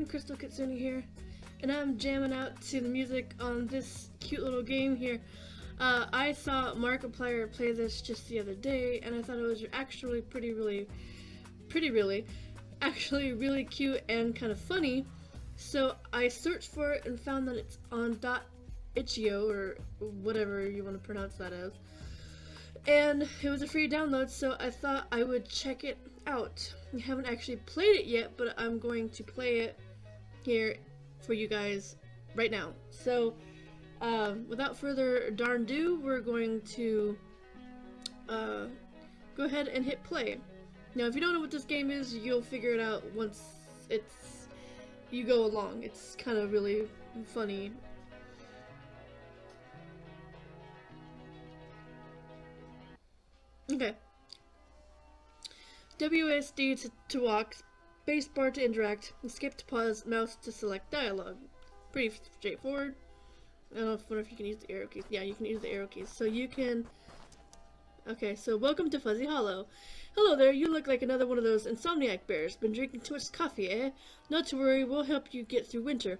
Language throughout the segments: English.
everyone, Crystal Kitsune here, and I'm jamming out to the music on this cute little game here. I saw Markiplier play this just the other day, and I thought it was actually actually really cute and kind of funny. So I searched for it and found that it's on .itch.io or whatever you want to pronounce that as. And it was a free download, so I thought I would check it out. I haven't actually played it yet, but I'm going to play it here for you guys right now. So, without further darn ado, we're going to go ahead and hit play. Now, if you don't know what this game is, you'll figure it out once you go along. It's kind of really funny. Okay. WSD to walk, spacebar to interact, escape to pause, mouse to select dialogue. Pretty straightforward. I don't know if you can use the arrow keys. Yeah, you can use the arrow keys. So you can... Okay, so welcome to Fuzzy Hollow. Hello there, you look like another one of those insomniac bears. Been drinking too much coffee, eh? Not to worry, we'll help you get through winter.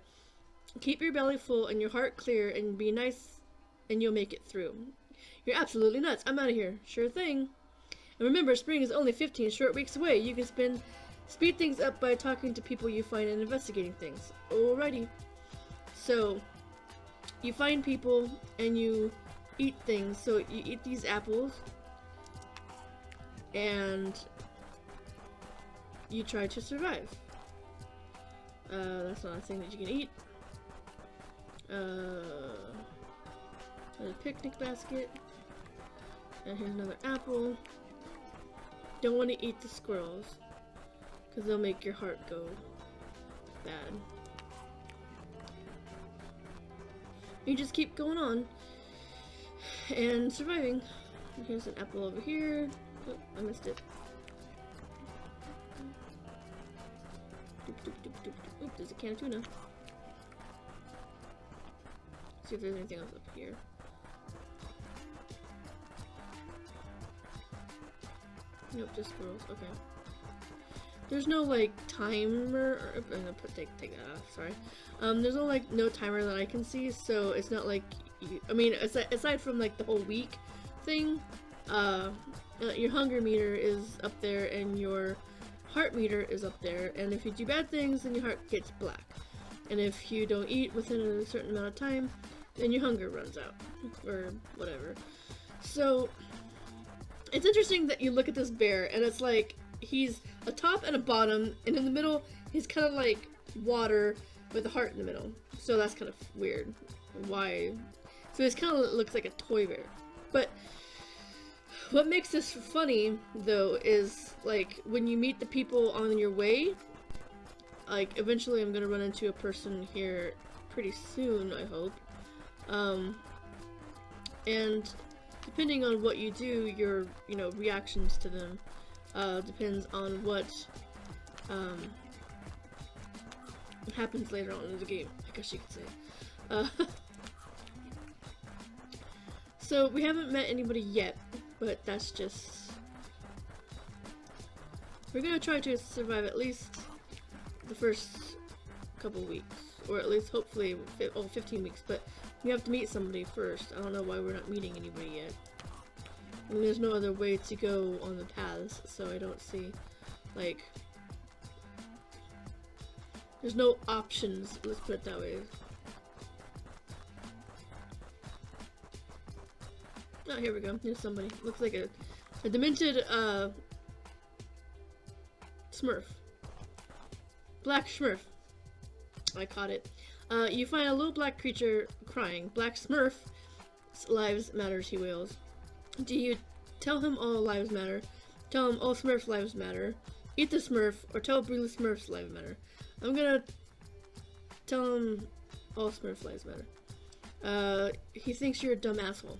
Keep your belly full and your heart clear and be nice and you'll make it through. You're absolutely nuts. I'm out of here. Sure thing. And remember, spring is only 15 short weeks away. You can speed things up by talking to people you find and investigating things. Alrighty. So, you find people and you eat things. So, you eat these apples. And you try to survive. That's not a thing that you can eat. A picnic basket. And here's another apple. Don't want to eat the squirrels, because they'll make your heart go bad. You just keep going on and surviving. And here's an apple over here. Oh, I missed it. Oop, there's a can of tuna. Let's see if there's anything else up here. Nope, just squirrels. Okay. There's no like timer. I'm gonna take that off. Sorry. There's no timer that I can see, so it's not like I mean, aside from like the whole week thing, your hunger meter is up there and your heart meter is up there. And if you do bad things, then your heart gets black. And if you don't eat within a certain amount of time, then your hunger runs out or whatever. So. It's interesting that you look at this bear and it's like he's a top and a bottom, and in the middle he's kind of like water with a heart in the middle. So that's kind of weird. Why? So this kind of looks like a toy bear. But what makes this funny though is like when you meet the people on your way, like eventually I'm gonna run into a person here pretty soon, I hope. And depending on what you do, your, reactions to them, depends on what, happens later on in the game, I guess you could say. So, we haven't met anybody yet, but that's just... We're gonna try to survive at least the first couple weeks, or at least hopefully 15 weeks, but we have to meet somebody first. I don't know why we're not meeting anybody yet. I mean, there's no other way to go on the paths, so I don't see, like... There's no options, let's put it that way. Oh, here we go. Here's somebody. Looks like a demented, Smurf. Black Smurf. I caught it. You find a little black creature crying. Black Smurf lives matters, he wails. Do you tell him all lives matter? Tell him all Smurfs lives matter. Eat the Smurf, or tell Blue Smurfs lives matter. I'm gonna tell him all Smurfs lives matter. He thinks you're a dumb asshole.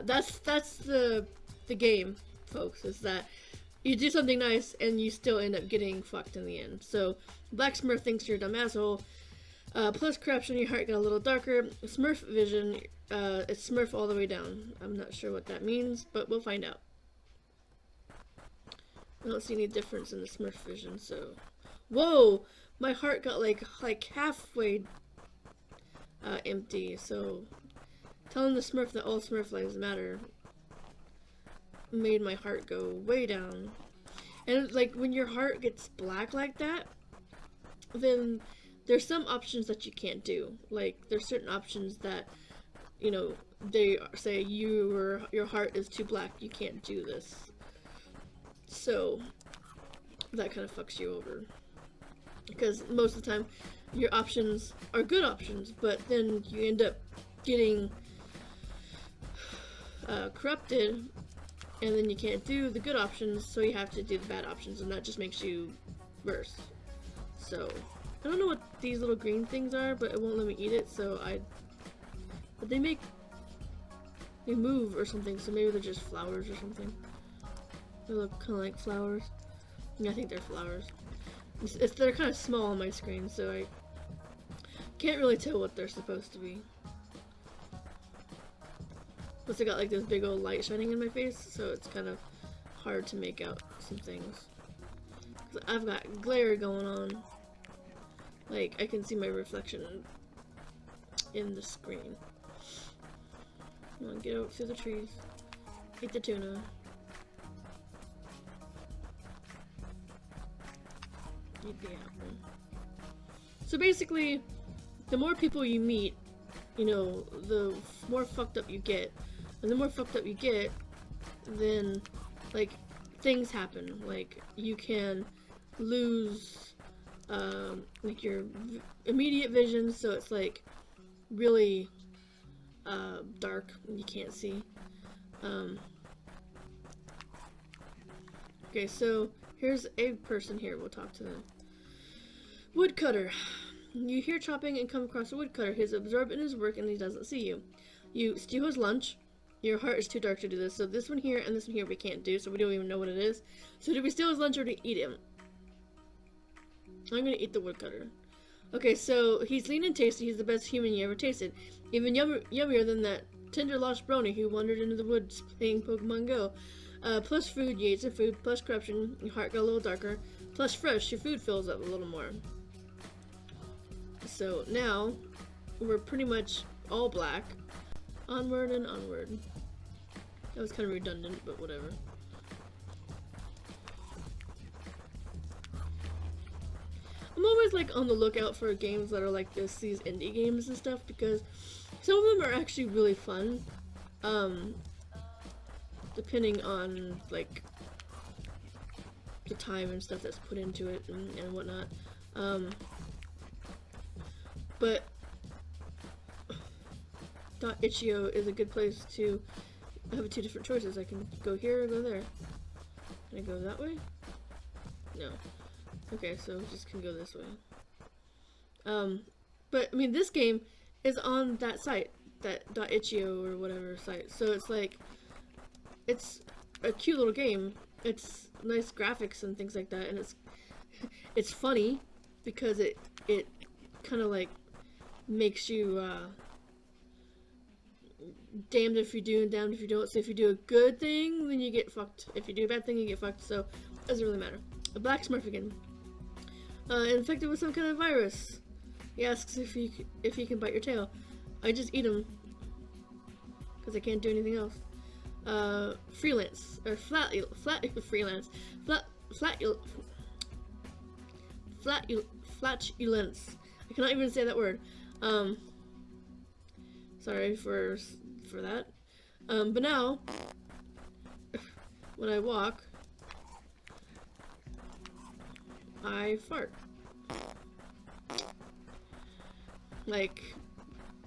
That's the game, folks, is that you do something nice and you still end up getting fucked in the end. So, Black Smurf thinks you're a dumb asshole. Plus corruption, your heart got a little darker. Smurf vision, it's Smurf all the way down. I'm not sure what that means, but we'll find out. I don't see any difference in the Smurf vision, so Whoa! My heart got like halfway empty, so telling the Smurf that all Smurf lives matter made my heart go way down. And like when your heart gets black like that, then there's some options that you can't do. Like there's certain options that, you know, they say your heart is too black, you can't do this. So that kind of fucks you over. Because most of the time your options are good options, but then you end up getting corrupted, and then you can't do the good options, so you have to do the bad options, and that just makes you worse. So I don't know what these little green things are, but it won't let me eat it, so but they move or something, so maybe they're just flowers or something. They look kind of like flowers. Yeah, I think they're flowers. They're kind of small on my screen, so I can't really tell what they're supposed to be. Plus I got like this big old light shining in my face, so it's kind of hard to make out some things. 'Cause I've got glare going on. Like, I can see my reflection in the screen. Come on, get out through the trees. Eat the tuna. Eat the apple. So basically, the more people you meet, you know, the more fucked up you get. And the more fucked up you get, then, like, things happen. Like, you can lose, like, your immediate vision, so it's, like, really, dark and you can't see. Okay, so here's a person here. We'll talk to them. Woodcutter. You hear chopping and come across a woodcutter. He's absorbed in his work and he doesn't see you. You steal his lunch. Your heart is too dark to do this. So this one here and this one here we can't do, so we don't even know what it is. So do we steal his lunch or do we eat him? I'm gonna eat the woodcutter. Okay, so he's lean and tasty. He's the best human you ever tasted. Even yummier than that tender lost brony who wandered into the woods playing Pokemon Go. Plus food, you ate some food. Plus corruption, your heart got a little darker. Plus fresh, your food fills up a little more. So now, we're pretty much all black. Onward and onward. That was kind of redundant, but whatever. I'm always like on the lookout for games that are like this, these indie games and stuff, because some of them are actually really fun. Depending on like the time and stuff that's put into it and whatnot. But .itch.io is a good place to have two different choices. I can go here or go there. Can I go that way? No. Okay, so just can go this way. But I mean, this game is on that site, that .itch.io or whatever site. So it's like, it's a cute little game. It's nice graphics and things like that, and it's funny because it kind of like makes you damned if you do and damned if you don't. So if you do a good thing, then you get fucked. If you do a bad thing, you get fucked. So it doesn't really matter. A black Smurf again. Infected with some kind of virus. He asks if he can bite your tail. I just eat him because I can't do anything else. Freelance or freelance. Flatulence. I cannot even say that word. Sorry for that. But now, when I walk, I fart. Like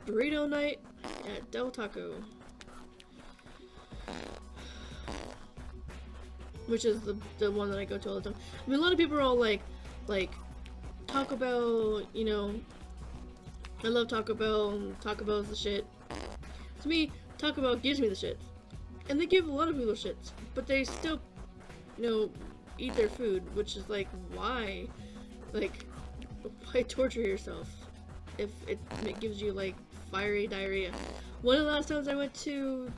burrito night at Del Taco. Which is the one that I go to all the time. I mean, a lot of people are all like Taco Bell, you know, I love Taco Bell, and Taco Bell is the shit. To me, Taco Bell gives me the shit. And they give a lot of people shits, but they still, you know, eat their food, which is like, why? Like, why torture yourself if it gives you, like, fiery diarrhea? One of the last times I went to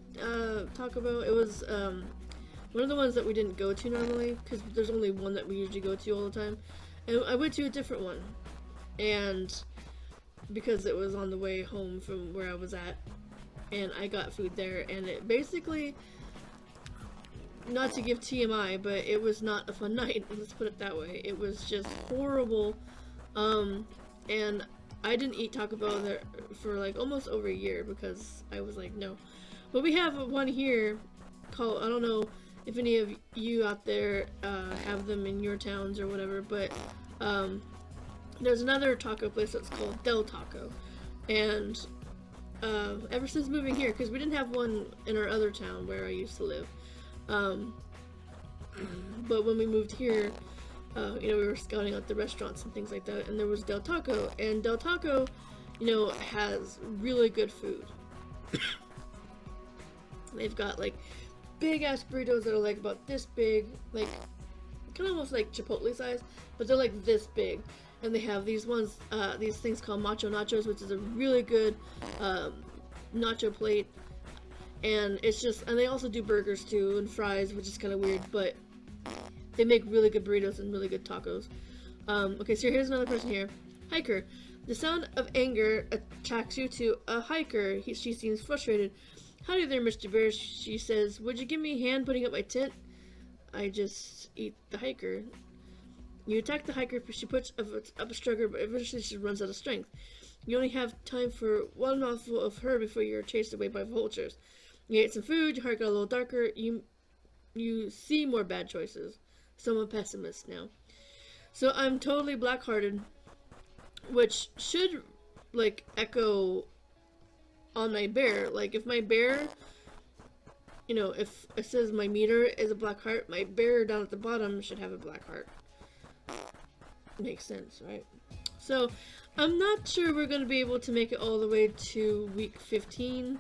Taco Bell, it was one of the ones that we didn't go to normally, because there's only one that we usually go to all the time. And I went to a different one, and because it was on the way home from where I was at, and I got food there, and it basically, not to give TMI, but it was not a fun night, let's put it that way. It was just horrible, and I didn't eat Taco Bell there for like almost over a year because I was like, no. But we have one here called, I don't know if any of you out there have them in your towns or whatever, but there's another taco place that's called Del Taco, and ever since moving here, because we didn't have one in our other town where I used to live, but when we moved here, you know, we were scouting out the restaurants and things like that, and there was Del Taco, and Del Taco, you know, has really good food. They've got like big ass burritos that are like about this big, like kind of almost like Chipotle size, but they're like this big. And they have these ones, these things called Macho Nachos, which is a really good nacho plate. And it's just, and they also do burgers too, and fries, which is kind of weird, but they make really good burritos and really good tacos. Okay, so here's another person here. Hiker. The sound of anger attracts you to a hiker. She seems frustrated. Howdy there, Mr. Bear, she says. Would you give me a hand putting up my tent? I just eat the hiker. You attack the hiker, she puts up a struggle, but eventually she runs out of strength. You only have time for one mouthful of her before you're chased away by vultures. You ate some food, your heart got a little darker, you see more bad choices. So I'm a pessimist now. So I'm totally black-hearted, which should, like, echo on my bear. Like, if my bear, you know, if it says my meter is a black heart, my bear down at the bottom should have a black heart. Makes sense, right? So, I'm not sure we're going to be able to make it all the way to week 15.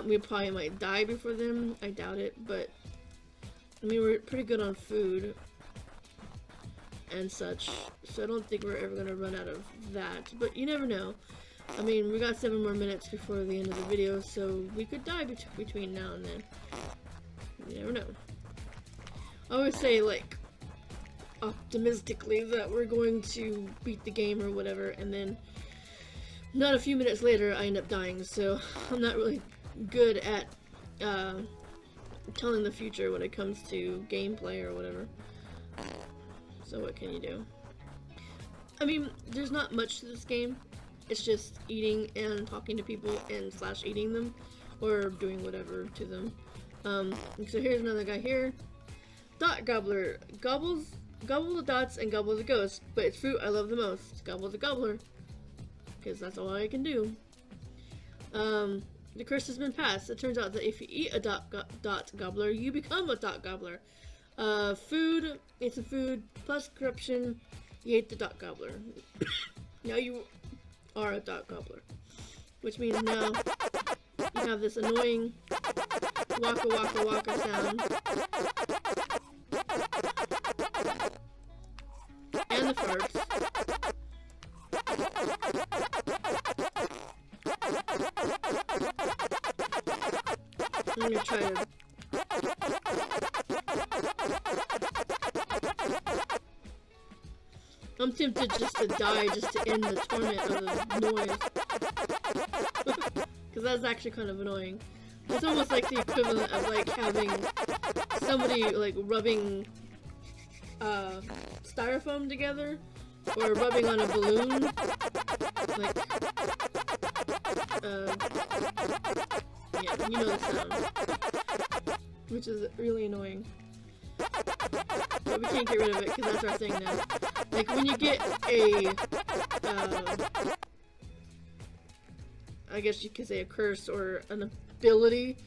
We probably might die before then. I doubt it, but I mean, we're pretty good on food and such, so I don't think we're ever going to run out of that, but you never know. I mean, we got 7 more minutes before the end of the video, so we could die between now and then. You never know. I always say, like, optimistically that we're going to beat the game or whatever, and then not a few minutes later I end up dying, so I'm not really good at telling the future when it comes to gameplay or whatever. So what can you do? I mean, there's not much to this game. It's just eating and talking to people and / eating them or doing whatever to them. So here's another guy here. Dot Gobbler gobble the dots and gobble the ghost, but it's fruit I love the most. Gobble the gobbler, because that's all I can do. The curse has been passed. It turns out that if you eat a dot gobbler, you become a dot gobbler. Food, it's a food, plus corruption, you ate the dot gobbler. Now you are a dot gobbler. Which means now you have this annoying waka waka waka sound. And the farts. I'm gonna try to I'm tempted just to die just to end the torment of the noise. Because that's actually kind of annoying. It's almost like the equivalent of like having somebody like rubbing styrofoam together or rubbing on a balloon. Like yeah, you know the sound. Which is really annoying. But we can't get rid of it because that's our thing now. Like when you get a, I guess you could say a curse or an ability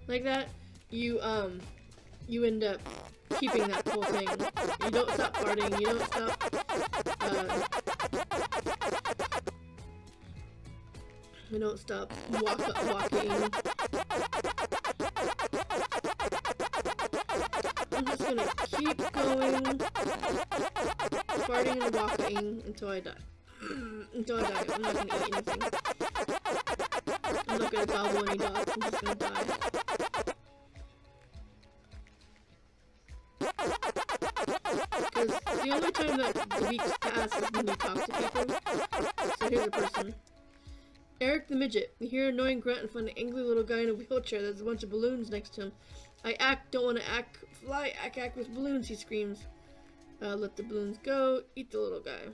like that, you end up keeping that whole thing. You don't stop farting, you don't stop, you don't stop walking. I'm just gonna keep going, farting and walking until I die. Until I die. I'm not gonna eat anything. I'm not gonna gobble any dogs. I'm just gonna die. Because the only time that the weeks pass is when we talk to people. So here's a person. Eric the Midget. We hear an annoying grunt and find an angry little guy in a wheelchair. There's a bunch of balloons next to him. I don't want to fly, act with balloons, he screams. Let the balloons go, eat the little guy.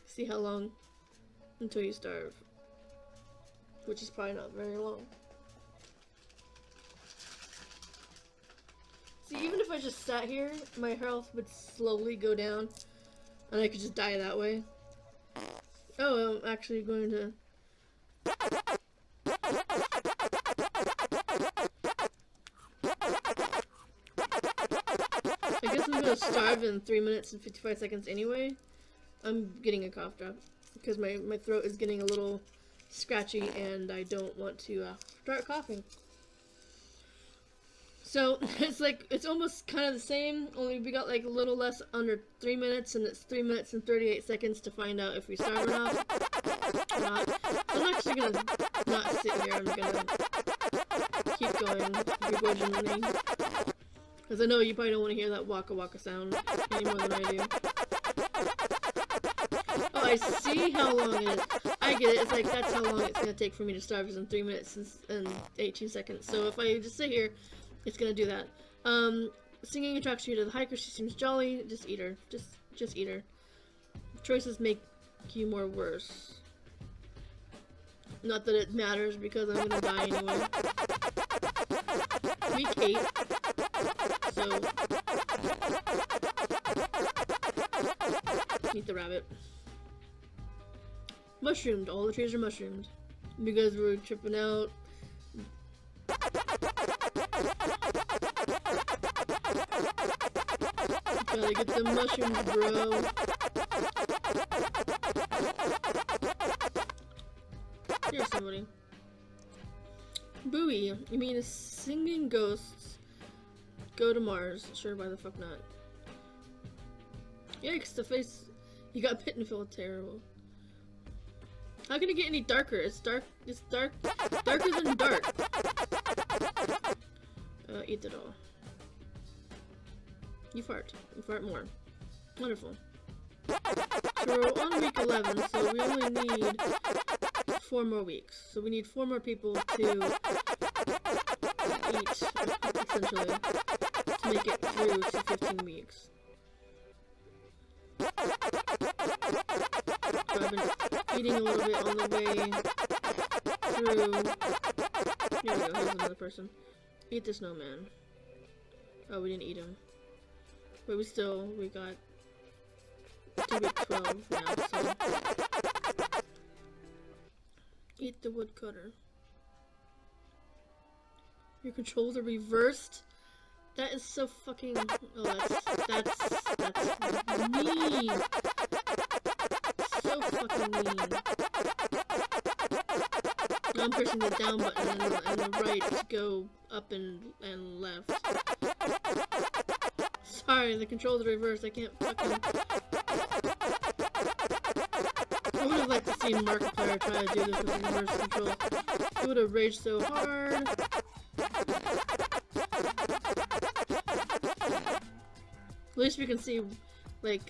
See how long until you starve. Which is probably not very long. See, even if I just sat here, my health would slowly go down, and I could just die that way. Oh, I'm actually going to... I guess I'm gonna starve in 3 minutes and 55 seconds anyway. I'm getting a cough drop, because my throat is getting a little scratchy, and I don't want to start coughing. So, it's almost kind of the same, only we got like a little less under 3 minutes, and it's 3 minutes and 38 seconds to find out if we starve or not. I'm actually gonna not sit here, I'm gonna keep going begrudgingly. Because I know you probably don't want to hear that waka waka sound any more than I do. Oh, I see how long it is. I get it, it's like that's how long it's gonna take for me to starve, is in 3 minutes and 18 seconds. So if I just sit here, it's gonna do that. Singing attracts you to the hiker. She seems jolly. Just eat her. Just eat her. Choices make you more worse. Not that it matters because I'm gonna die anyway. Week 8. So eat the rabbit. Mushroomed. All the trees are mushroomed because we're tripping out. Gotta get the mushrooms, bro. Here's somebody. Buoy. You mean singing ghosts go to Mars? Sure, why the fuck not? Yikes, the face. You got bitten, feel terrible. How can it get any darker? It's dark. It's dark. Darker than dark. Eat it all. You fart. You fart more. Wonderful. So we're on week 11, so we only need 4 more weeks. So we need 4 more people to eat, essentially, to make it through to 15 weeks. So I've been eating a little bit on the way through. Here we go, here's another person. Eat the snowman. Oh, we didn't eat him. But we got to week 12 now, so. Eat the woodcutter. Your controls are reversed? That is so fucking... Oh, that's mean! So fucking mean. Now I'm pressing the down button and the right to go up and left. Sorry, the controls are reversed. I can't fucking... I would have liked to see Markiplier try to do this with reverse control. He would have raged so hard. At least we can see, like,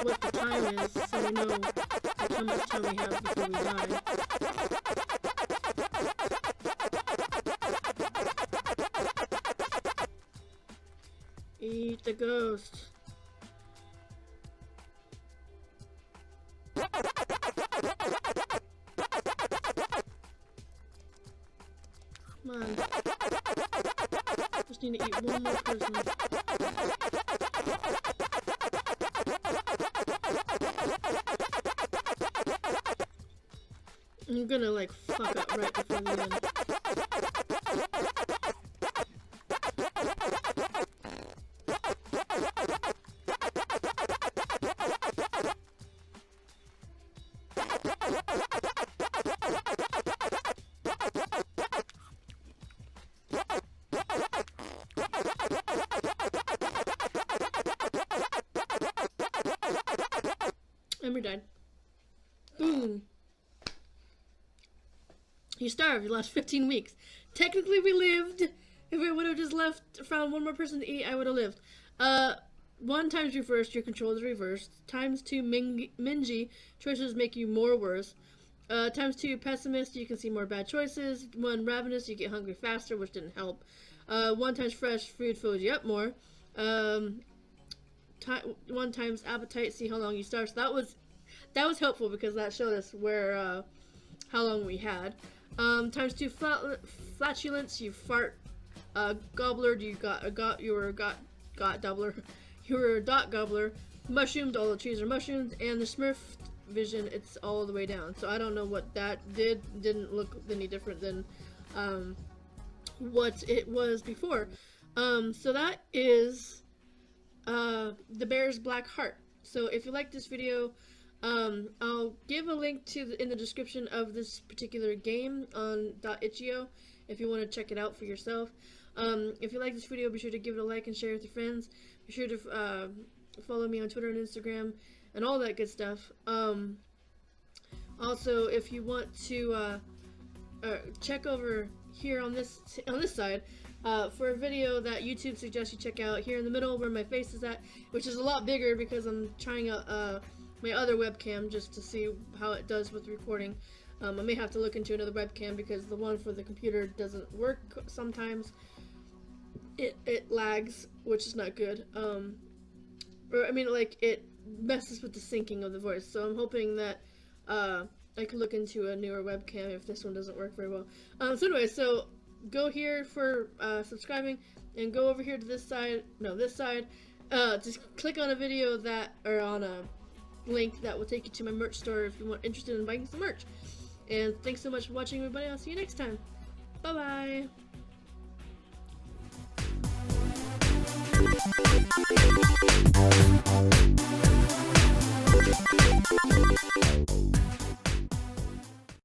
what the time is, so we know like, how much time we have before we die. Eat the ghost. Come on. Just need to eat one more person. I'm gonna like fuck up right before the end. Ember died. Boom. You starved. You lost 15 weeks. Technically, we lived. If we would have just found one more person to eat, I would have lived. 1 times reversed, your control is reversed. Times 2 Mingy, choices make you more worse. Times 2 pessimist, you can see more bad choices. 1 ravenous, you get hungry faster, which didn't help. 1 times fresh, food fills you up more. 1 times appetite, see how long you starve. So that was helpful because that showed us where how long we had. Times 2 flatulence, you fart. Gobbler, you were a doubler. You were a dot gobbler. Mushroomed, all the trees are mushroomed, and the Smurf vision, it's all the way down. So I don't know what that didn't look any different than what it was before. So that is the bear's black heart. So if you like this video, I'll give a link in the description of this particular game on .itch.io if you want to check it out for yourself. If you like this video, be sure to give it a like and share it with your friends. Be sure to follow me on Twitter and Instagram and all that good stuff. Also, if you want to check over here on this side for a video that YouTube suggests you check out, here in the middle where my face is at, which is a lot bigger because I'm trying out my other webcam just to see how it does with recording. I may have to look into another webcam because the one for the computer doesn't work sometimes. It lags, which is not good. Or I mean, like, it messes with the syncing of the voice. So I'm hoping that I could look into a newer webcam if this one doesn't work very well. So anyway, so go here for subscribing, and go over here to this side. No, this side. Just click on a video or on a link that will take you to my merch store if you're interested in buying some merch. And thanks so much for watching, everybody. I'll see you next time. Bye bye.